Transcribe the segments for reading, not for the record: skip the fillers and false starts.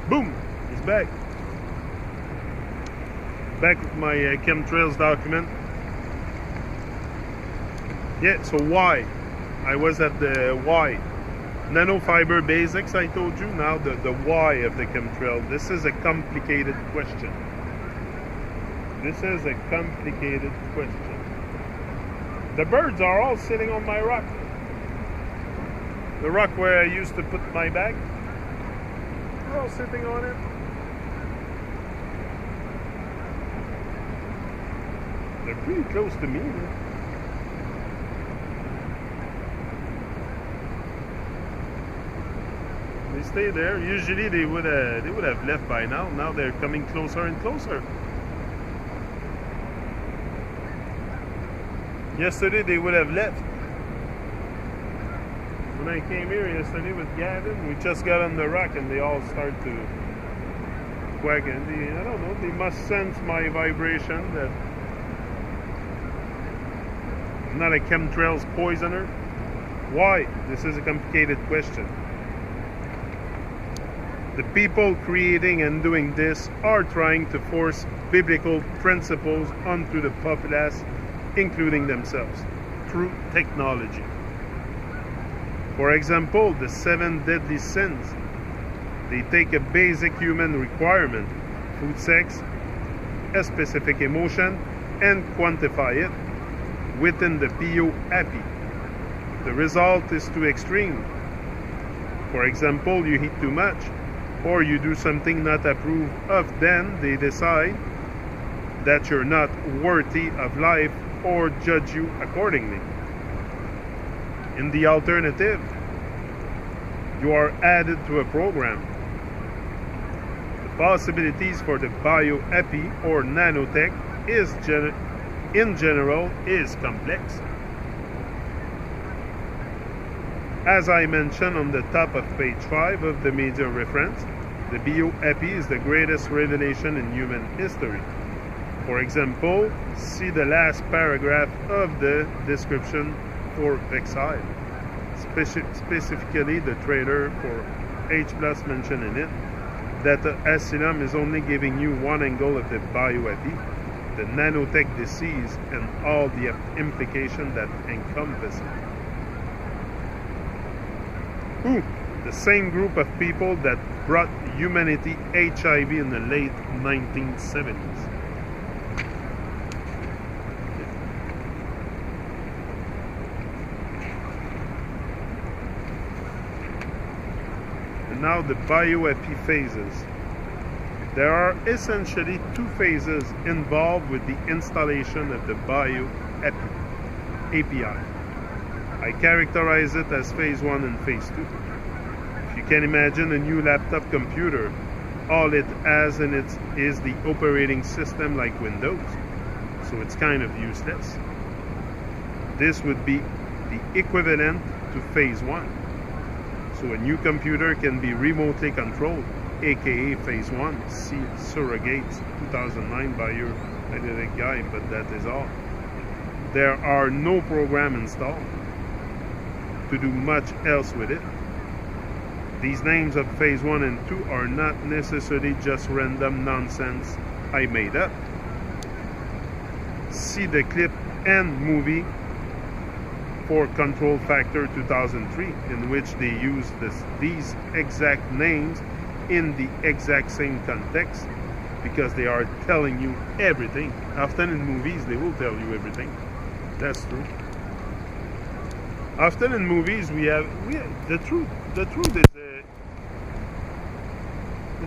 Boom! He's back. Back with my chemtrails document. Yeah, so why? I was at the why. Nanofiber basics, I told you. Now the why of the chemtrail. This is a complicated question. This is a complicated question. The birds are all sitting on my rock. The rock where I used to put my bag. They're all sitting on it. They're pretty close to me. They stay there. Usually they would have left by now. Now they're coming closer and closer. Yesterday they would have left. When I came here yesterday with Gavin, we just got on the rock and they all start to quack. And I don't know, they must sense my vibration that I'm not a chemtrails poisoner. Why? This is a complicated question. The people creating and doing this are trying to force biblical principles onto the populace, including themselves, through technology. For example, the 7 deadly sins. They take a basic human requirement, food, sex, a specific emotion, and quantify it within the bio-happy. The result is too extreme. For example, you eat too much, or you do something not approved of, then they decide that you're not worthy of life or judge you accordingly. In the alternative, you are added to a program. The possibilities for the bio-happy or nanotech in general is complex. As I mentioned on the top of page 5 of the media reference, the bio-happy is the greatest revelation in human history. For example, see the last paragraph of the description for Exile. Specifically, the trailer for H+ mentioned in it that the Asylum is only giving you one angle of the bio-happy, the nanotech disease, and all the implications that encompass it. Who? The same group of people that brought humanity HIV in the late 1970s. And now the bio-happy phases. There are essentially 2 phases involved with the installation of the bio-happy API. I characterize it as phase 1 and phase 2. If you can imagine a new laptop computer, all it has in it is the operating system like Windows, so it's kind of useless. This would be the equivalent to phase 1. So a new computer can be remotely controlled, aka phase 1. See Surrogates 2009 by your idiotic guy, but that is all. There are no program installed to do much else with it. These names of phase 1 and 2 are not necessarily just random nonsense I made up. See the clip and movie for Control Factor 2003, in which they use these exact names in the exact same context, because they are telling you everything. Often in movies they will tell you everything. That's true. Often in movies we have the truth. The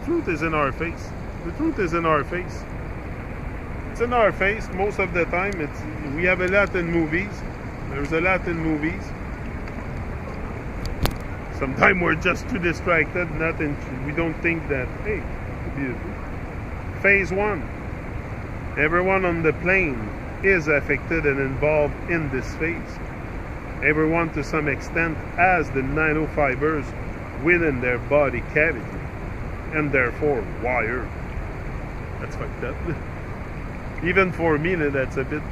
truth is in our face. The truth is in our face. It's in our face most of the time. We have a lot in movies. There's a lot in movies. Sometimes we're just too distracted. We don't think that, hey, it could be the truth. Phase 1. Everyone on the plane is affected and involved in this phase. Everyone to some extent has the nanofibers within their body cavity, and therefore wired. That's fucked up. Even for me, that's a bit.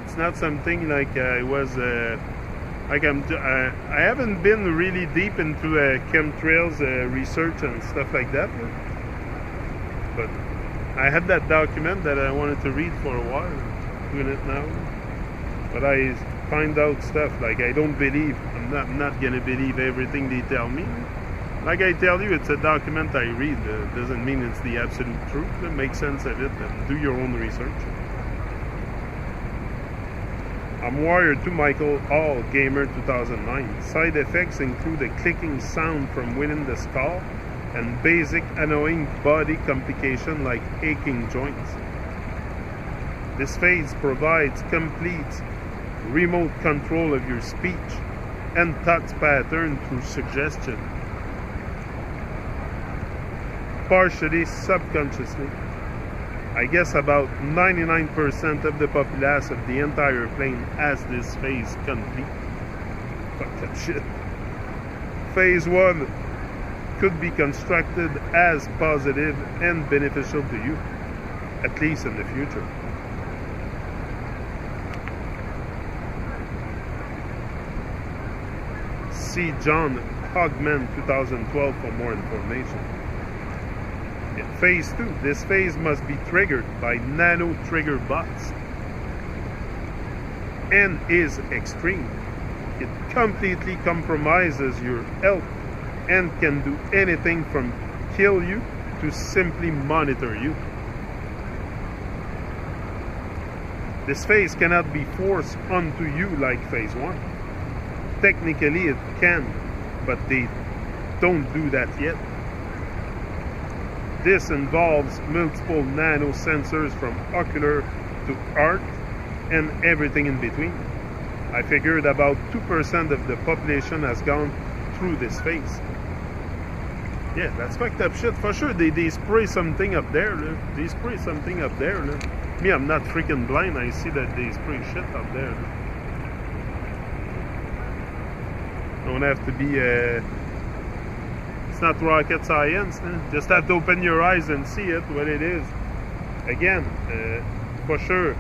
It's not something like I Like I haven't been really deep into chemtrails research and stuff like that, but I had that document that I wanted to read for a while. I'm doing it now, but I find out stuff like I don't believe. I'm not gonna believe everything they tell me. Like I tell you, it's a document I read. Doesn't mean it's the absolute truth. Make sense of it and do your own research. I'm Wired to Michael Hall, Gamer 2009. Side effects include a clicking sound from within the skull and basic annoying body complication like aching joints. This phase provides complete remote control of your speech and thought pattern through suggestion, partially subconsciously. I guess about 99% of the populace of the entire plane has this phase complete. Fuck that shit. Phase 1 could be constructed as positive and beneficial to you, at least in the future. See John Hogman 2012 for more information. In phase 2, this phase must be triggered by nano trigger bots and is extreme. It completely compromises your health and can do anything from kill you to simply monitor you. This phase cannot be forced onto you like phase 1. Technically it can, but they don't do that yet. This involves multiple nano sensors from ocular to heart and everything in between. I figured about 2% of the population has gone through this phase. Yeah, that's fucked up shit for sure. They spray something up there. They spray something up there. Me, I'm not freaking blind. I see that they spray shit up there. Don't have to be it's not rocket science. Just have to open your eyes and see it, what it is. Again, for sure,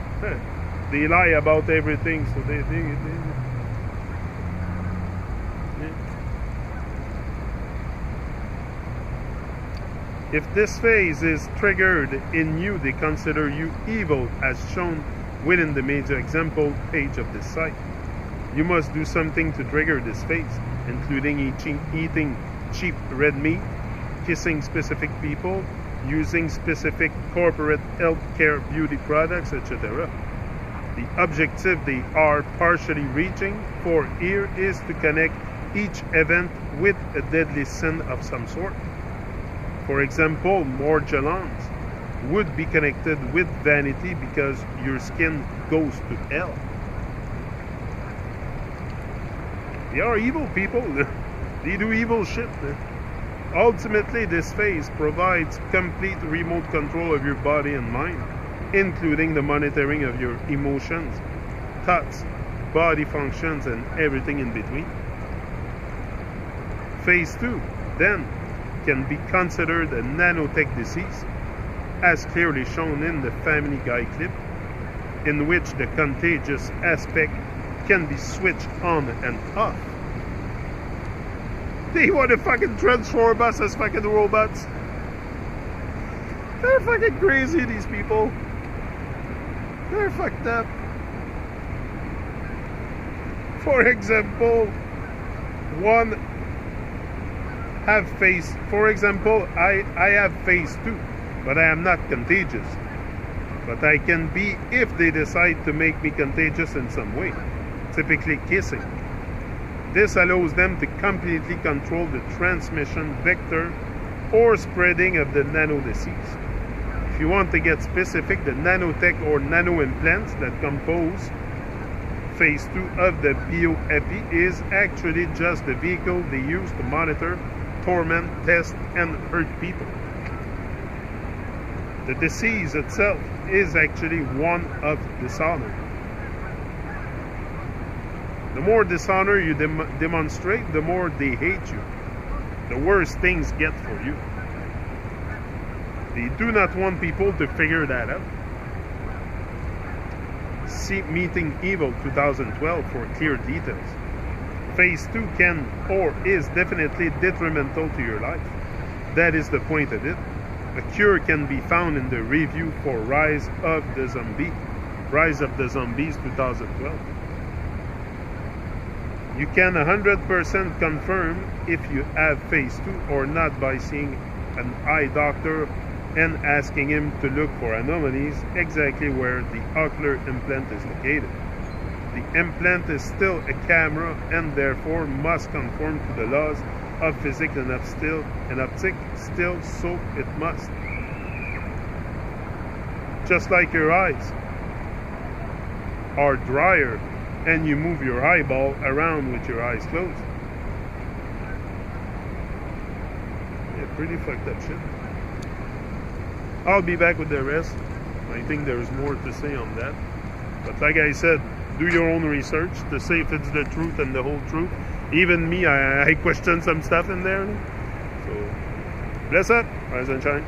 they lie about everything, so they If this phase is triggered in you, they consider you evil, as shown within the major example page of this site. You must do something to trigger this phase, including eating cheap red meat, kissing specific people, using specific corporate healthcare beauty products, etc. The objective they are partially reaching for here is to connect each event with a deadly sin of some sort. For example, morgellons would be connected with vanity because your skin goes to hell. They are evil people. They do evil shit. Ultimately, this phase provides complete remote control of your body and mind, including the monitoring of your emotions, thoughts, body functions, and everything in between. Phase 2, then, can be considered a nanotech disease, as clearly shown in the Family Guy clip, in which the contagious aspect can be switched on and off. They want to fucking transform us as fucking robots. They're fucking crazy, these people. They're fucked up. For example, I have phase 2, but I am not contagious. But I can be if they decide to make me contagious in some way, typically kissing. This allows them to completely control the transmission vector or spreading of the nano disease. If you want to get specific, the nanotech or nano implants that compose phase 2 of the bioepi is actually just the vehicle they use to monitor, torment, test, and hurt people. The disease itself is actually one of dishonor. The more dishonor you demonstrate, the more they hate you. The worse things get for you. They do not want people to figure that out. See Meeting Evil 2012 for clear details. phase 2 can or is definitely detrimental to your life. That is the point of it. A cure can be found in the review for Rise of the Zombies 2012. You can 100% confirm if you have phase 2 or not by seeing an eye doctor and asking him to look for anomalies exactly where the ocular implant is located. The implant is still a camera and therefore must conform to the laws of physics and optics still, so it must. Just like your eyes are drier and you move your eyeball around with your eyes closed. Yeah, pretty fucked up shit. I'll be back with the rest. I think there's more to say on that. But like I said, do your own research to see if it's the truth and the whole truth. Even me, I question some stuff in there. So, bless up. Rise and shine.